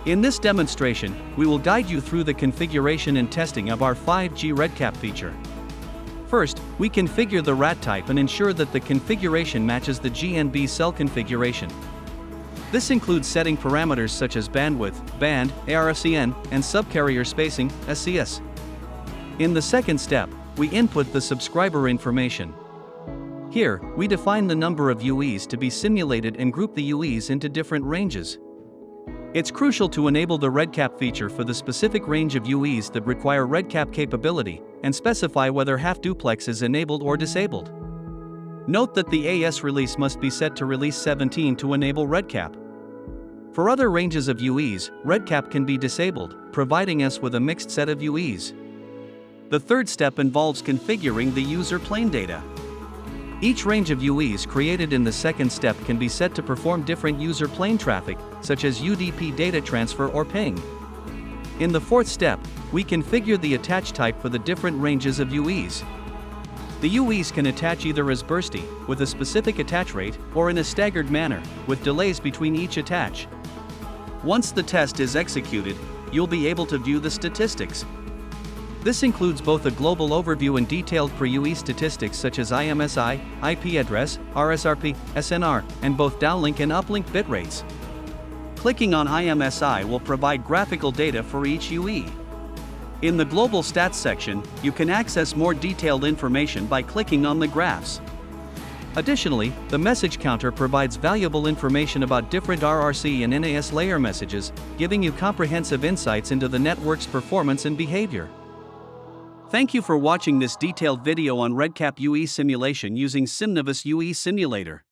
In this demonstration, we will guide you through the configuration and testing of our 5G RedCap feature. First, we configure the RAT type and ensure that the configuration matches the GNB cell configuration. This includes setting parameters such as bandwidth, band, ARFCN, and subcarrier spacing, SCS. In the second step, we input the subscriber information. Here, we define the number of UEs to be simulated and group the UEs into different ranges. It's crucial to enable the RedCap feature for the specific range of UEs that require RedCap capability, and specify whether half duplex is enabled or disabled. Note that the AS release must be set to release 17 to enable RedCap. For other ranges of UEs, RedCap can be disabled, providing us with a mixed set of UEs. The third step involves configuring the user plane data. Each range of UEs created in the second step can be set to perform different user plane traffic, such as UDP data transfer or ping. In the fourth step, we configure the attach type for the different ranges of UEs. The UEs can attach either as bursty, with a specific attach rate, or in a staggered manner, with delays between each attach. Once the test is executed, you'll be able to view the statistics. This includes both a global overview and detailed per-UE statistics such as IMSI, IP address, RSRP, SNR, and both downlink and uplink bit rates. Clicking on IMSI will provide graphical data for each UE. In the Global Stats section, you can access more detailed information by clicking on the graphs. Additionally, the message counter provides valuable information about different RRC and NAS layer messages, giving you comprehensive insights into the network's performance and behavior. Thank you for watching this detailed video on RedCap UE simulation using Simnovus UE Simulator.